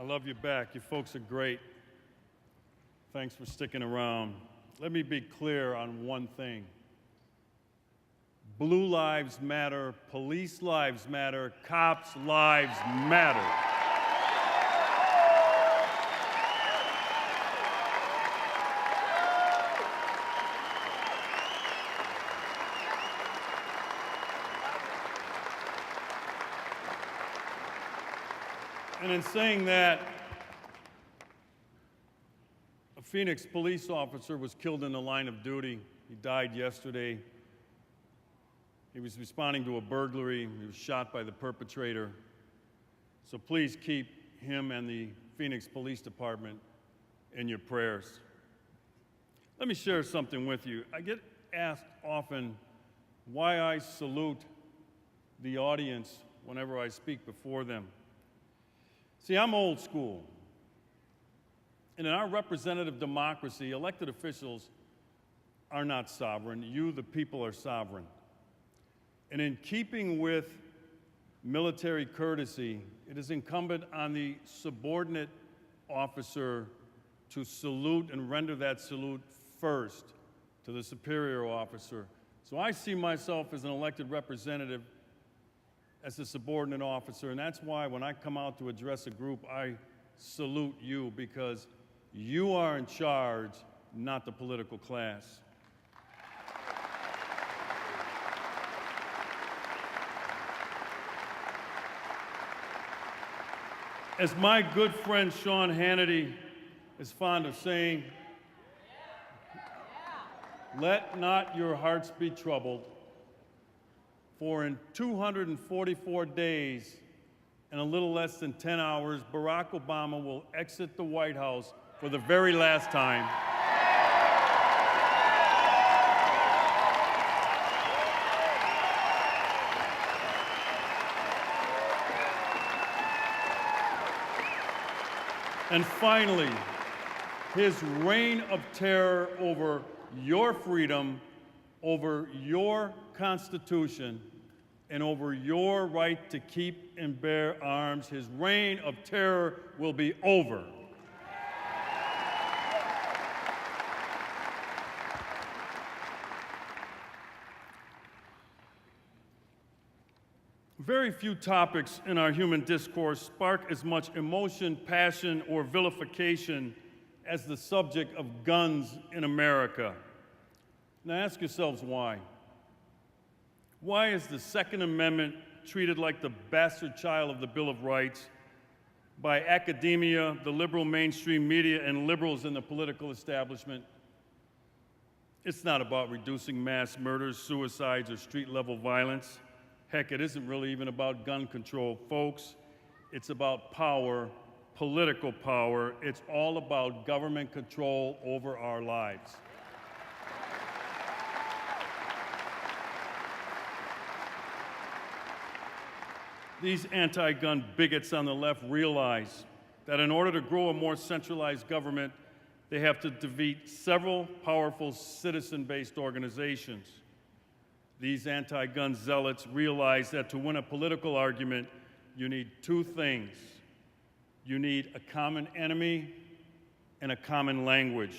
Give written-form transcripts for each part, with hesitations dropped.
love you back. You folks are great. Thanks for sticking around. Let me be clear on one thing. Blue lives matter, police lives matter, cops' lives matter. And in saying that, a Phoenix police officer was killed in the line of duty. He died yesterday. He was responding to a burglary. He was shot by the perpetrator. So please keep him and the Phoenix Police Department in your prayers. Let me share something with you. I get asked often why I salute the audience whenever I speak before them. See, I'm old school. And in our representative democracy, elected officials are not sovereign. You, the people, are sovereign. And in keeping with military courtesy, it is incumbent on the subordinate officer to salute and render that salute first to the superior officer. So I see myself as an elected representative as a subordinate officer, and that's why when I come out to address a group, I salute you, because you are in charge, not the political class. As my good friend Sean Hannity is fond of saying, let not your hearts be troubled, for in 244 days and a little less than 10 hours, Barack Obama will exit the White House for the very last time. And finally, his reign of terror over your freedom, over your Constitution, and over your right to keep and bear arms, his reign of terror will be over. Very few topics in our human discourse spark as much emotion, passion, or vilification as the subject of guns in America. Now ask yourselves why. Why is the Second Amendment treated like the bastard child of the Bill of Rights by academia, the liberal mainstream media, and liberals in the political establishment? It's not about reducing mass murders, suicides, or street-level violence. Heck, it isn't really even about gun control, folks. It's about power, political power. It's all about government control over our lives. These anti-gun bigots on the left realize that in order to grow a more centralized government, they have to defeat several powerful citizen-based organizations. These anti-gun zealots realize that to win a political argument, you need two things. You need a common enemy and a common language.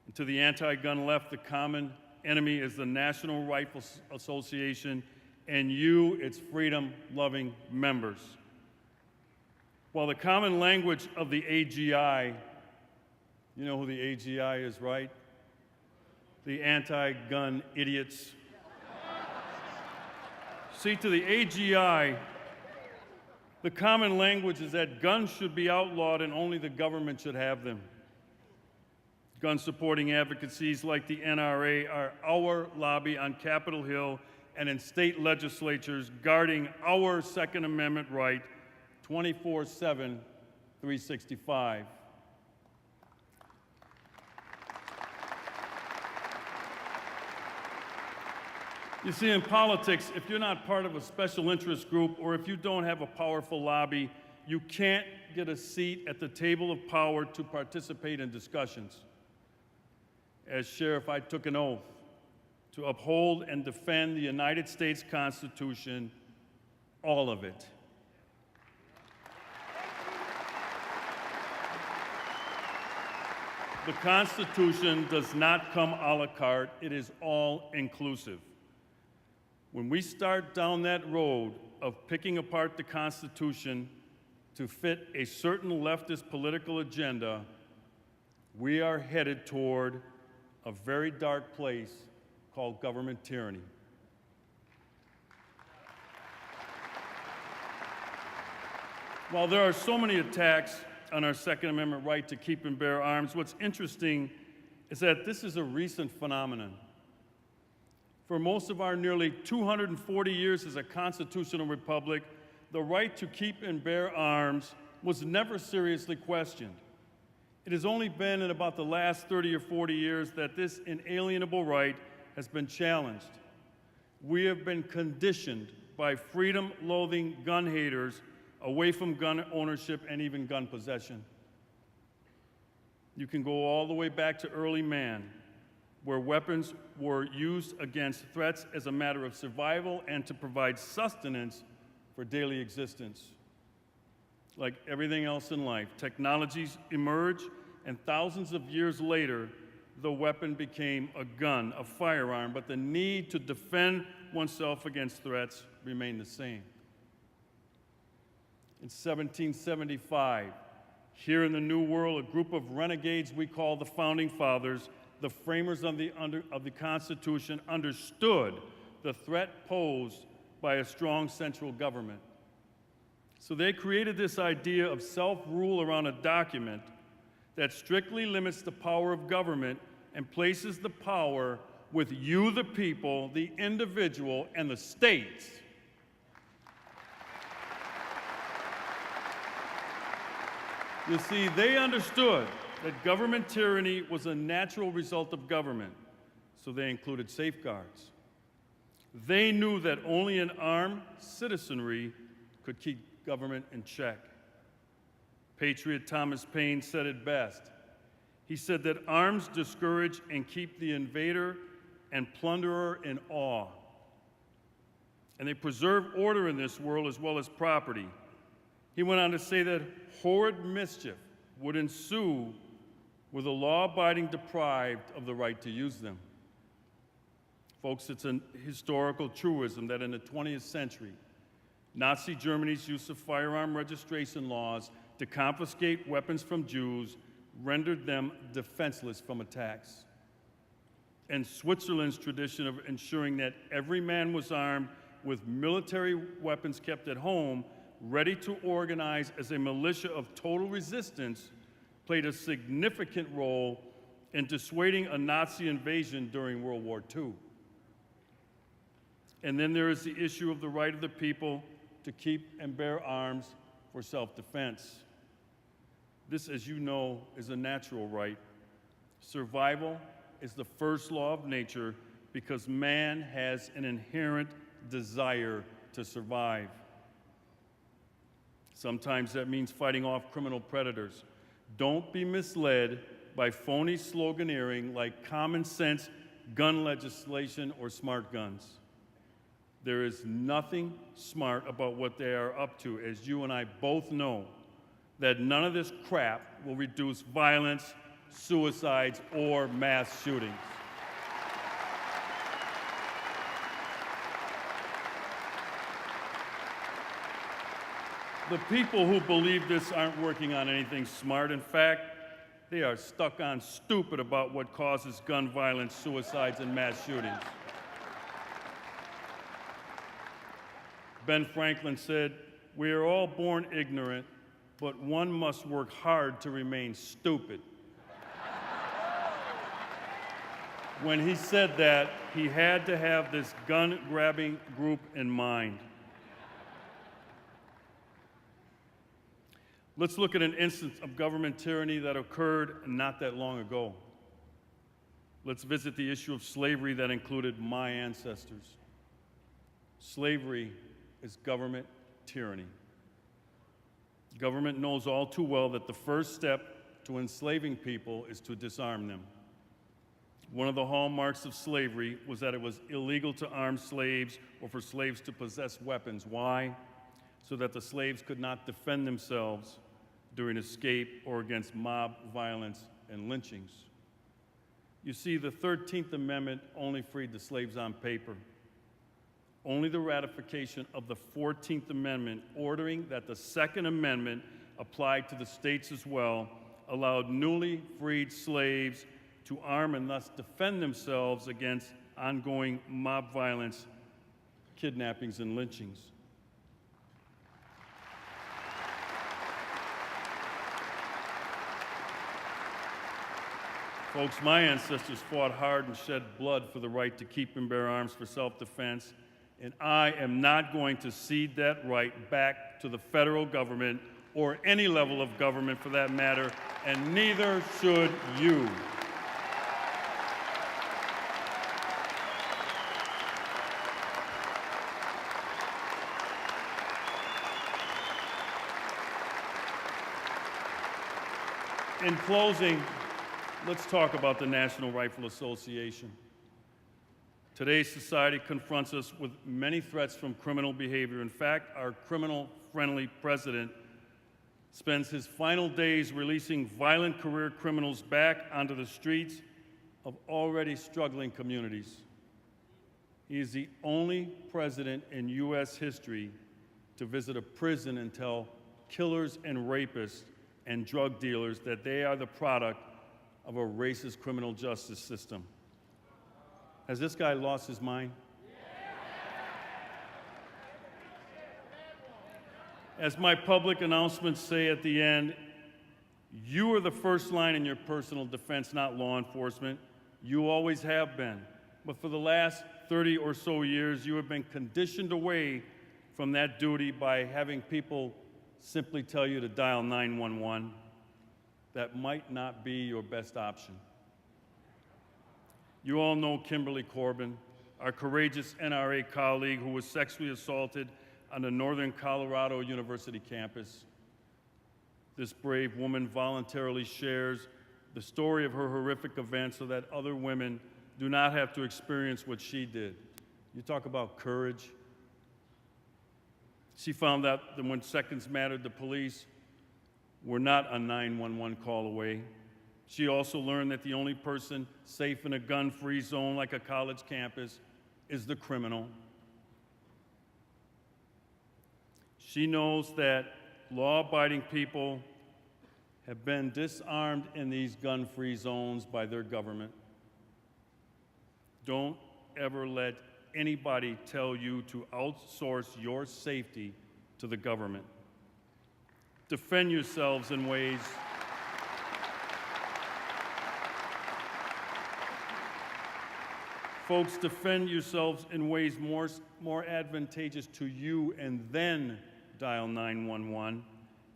And to the anti-gun left, the common enemy is the National Rifle Association, and you, its freedom-loving members. While the common language of the AGI, you know who the AGI is, right? The anti-gun idiots. See, to the AGI, the common language is that guns should be outlawed and only the government should have them. Gun-supporting advocacies like the NRA are our lobby on Capitol Hill and in state legislatures guarding our Second Amendment right 24/7, 365. You see, in politics, if you're not part of a special interest group or if you don't have a powerful lobby, you can't get a seat at the table of power to participate in discussions. As sheriff, I took an oath to uphold and defend the United States Constitution, all of it. The Constitution does not come a la carte, it is all inclusive. When we start down that road of picking apart the Constitution to fit a certain leftist political agenda, we are headed toward a very dark place called government tyranny. While there are so many attacks on our Second Amendment right to keep and bear arms, what's interesting is that this is a recent phenomenon. For most of our nearly 240 years as a constitutional republic, the right to keep and bear arms was never seriously questioned. It has only been in about the last 30 or 40 years that this inalienable right has been challenged. We have been conditioned by freedom-loathing gun haters away from gun ownership and even gun possession. You can go all the way back to early man, where weapons were used against threats as a matter of survival and to provide sustenance for daily existence. Like everything else in life, technologies emerge, and thousands of years later, the weapon became a gun, a firearm, but the need to defend oneself against threats remained the same. In 1775, here in the New World, a group of renegades we call the Founding Fathers, the framers of the Constitution, understood the threat posed by a strong central government. So they created this idea of self-rule around a document that strictly limits the power of government and places the power with you, the people, the individual, and the states. You see, they understood that government tyranny was a natural result of government, so they included safeguards. They knew that only an armed citizenry could keep government in check. Patriot Thomas Paine said it best. He said that arms discourage and keep the invader and plunderer in awe. And they preserve order in this world as well as property. He went on to say that horrid mischief would ensue were the law-abiding deprived of the right to use them. Folks, it's a historical truism that in the 20th century, Nazi Germany's use of firearm registration laws to confiscate weapons from Jews rendered them defenseless from attacks. And Switzerland's tradition of ensuring that every man was armed with military weapons kept at home, ready to organize as a militia of total resistance, played a significant role in dissuading a Nazi invasion during World War II. And then there is the issue of the right of the people to keep and bear arms for self-defense. This, as you know, is a natural right. Survival is the first law of nature because man has an inherent desire to survive. Sometimes that means fighting off criminal predators. Don't be misled by phony sloganeering like common sense gun legislation or smart guns. There is nothing smart about what they are up to, as you and I both know, that none of this crap will reduce violence, suicides, or mass shootings. The people who believe this aren't working on anything smart. In fact, they are stuck on stupid about what causes gun violence, suicides, and mass shootings. Ben Franklin said, "We are all born ignorant, but one must work hard to remain stupid." When he said that, he had to have this gun-grabbing group in mind. Let's look at an instance of government tyranny that occurred not that long ago. Let's visit the issue of slavery that included my ancestors. Slavery is government tyranny. Government knows all too well that the first step to enslaving people is to disarm them. One of the hallmarks of slavery was that it was illegal to arm slaves or for slaves to possess weapons. Why? So that the slaves could not defend themselves during escape or against mob violence and lynchings. You see, the 13th Amendment only freed the slaves on paper. Only the ratification of the 14th Amendment, ordering that the Second Amendment applied to the states as well, allowed newly freed slaves to arm and thus defend themselves against ongoing mob violence, kidnappings, and lynchings. Folks, my ancestors fought hard and shed blood for the right to keep and bear arms for self-defense, and I am not going to cede that right back to the federal government or any level of government for that matter, and neither should you. In closing, let's talk about the National Rifle Association. Today's society confronts us with many threats from criminal behavior. In fact, our criminal-friendly president spends his final days releasing violent career criminals back onto the streets of already struggling communities. He is the only president in U.S. history to visit a prison and tell killers and rapists and drug dealers that they are the product of a racist criminal justice system. Has this guy lost his mind? As my public announcements say at the end, you are the first line in your personal defense, not law enforcement. You always have been. But for the last 30 or so years, you have been conditioned away from that duty by having people simply tell you to dial 911. That might not be your best option. You all know Kimberly Corbin, our courageous NRA colleague who was sexually assaulted on the Northern Colorado University campus. This brave woman voluntarily shares the story of her horrific event so that other women do not have to experience what she did. You talk about courage. She found out that when seconds mattered, the police were not a 911 call away. She also learned that the only person safe in a gun-free zone like a college campus is the criminal. She knows that law-abiding people have been disarmed in these gun-free zones by their government. Don't ever let anybody tell you to outsource your safety to the government. Defend yourselves in ways Folks, defend yourselves in ways more advantageous to you, and then dial 911.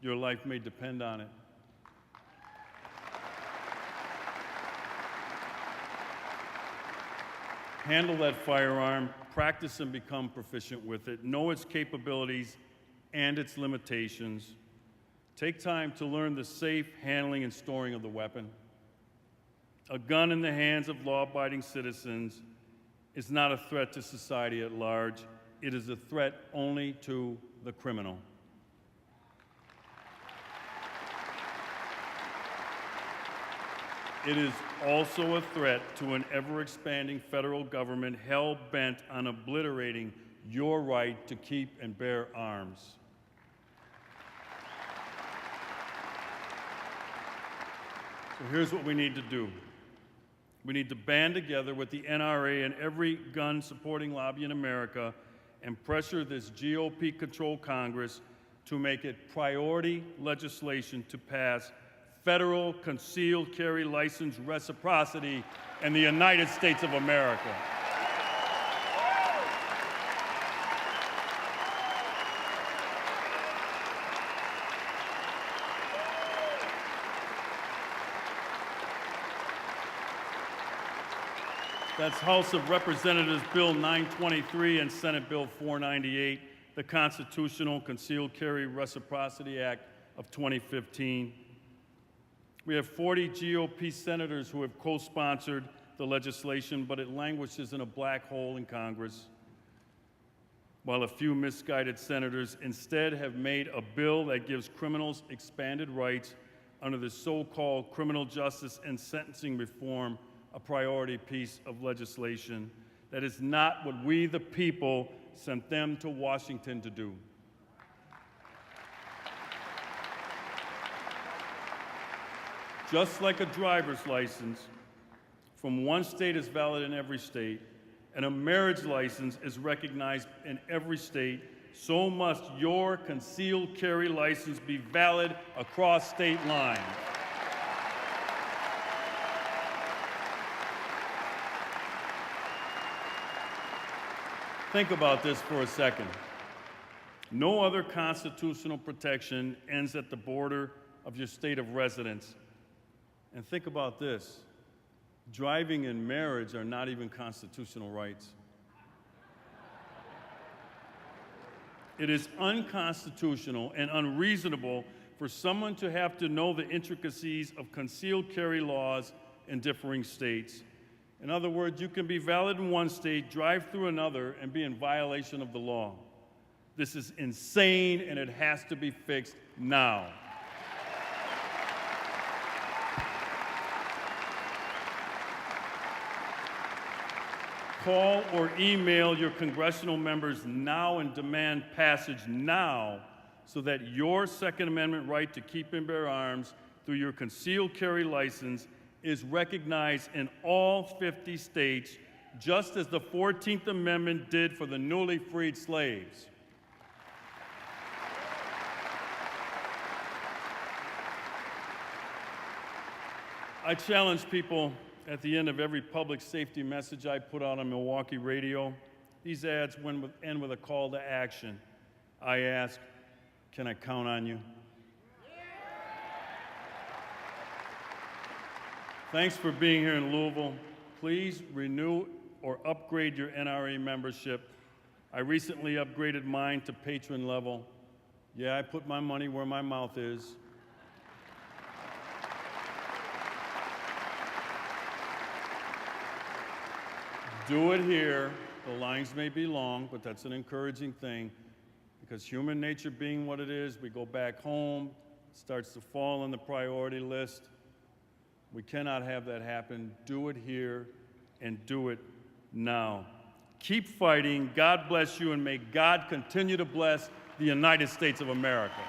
Your life may depend on it. Handle that firearm, practice and become proficient with it. Know its capabilities and its limitations. Take time to learn the safe handling and storing of the weapon. A gun in the hands of law-abiding citizens is not a threat to society at large. It is a threat only to the criminal. It is also a threat to an ever-expanding federal government hell-bent on obliterating your right to keep and bear arms. So here's what we need to do. We need to band together with the NRA and every gun-supporting lobby in America and pressure this GOP-controlled Congress to make it priority legislation to pass federal concealed carry license reciprocity in the United States of America. That's House of Representatives Bill 923 and Senate Bill 498, the Constitutional Concealed Carry Reciprocity Act of 2015. We have 40 GOP senators who have co-sponsored the legislation, but it languishes in a black hole in Congress, while a few misguided senators instead have made a bill that gives criminals expanded rights under the so-called criminal justice and sentencing reform a priority piece of legislation. That is not what we, the people, sent them to Washington to do. Just like a driver's license from one state is valid in every state, and a marriage license is recognized in every state, so must your concealed carry license be valid across state lines. Think about this for a second. No other constitutional protection ends at the border of your state of residence. And think about this. Driving and marriage are not even constitutional rights. It is unconstitutional and unreasonable for someone to have to know the intricacies of concealed carry laws in differing states. In other words, you can be valid in one state, drive through another, and be in violation of the law. This is insane, and it has to be fixed now. Call or email your congressional members now and demand passage now so that your Second Amendment right to keep and bear arms through your concealed carry license is recognized in all 50 states, just as the 14th Amendment did for the newly freed slaves. I challenge people at the end of every public safety message I put out on Milwaukee radio. These ads end with a call to action. I ask, can I count on you? Thanks for being here in Louisville. Please renew or upgrade your NRA membership. I recently upgraded mine to patron level. Yeah, I put my money where my mouth is. Do it here. The lines may be long, but that's an encouraging thing, because human nature being what it is, we go back home, it starts to fall on the priority list. We cannot have that happen. Do it here and do it now. Keep fighting. God bless you, and may God continue to bless the United States of America.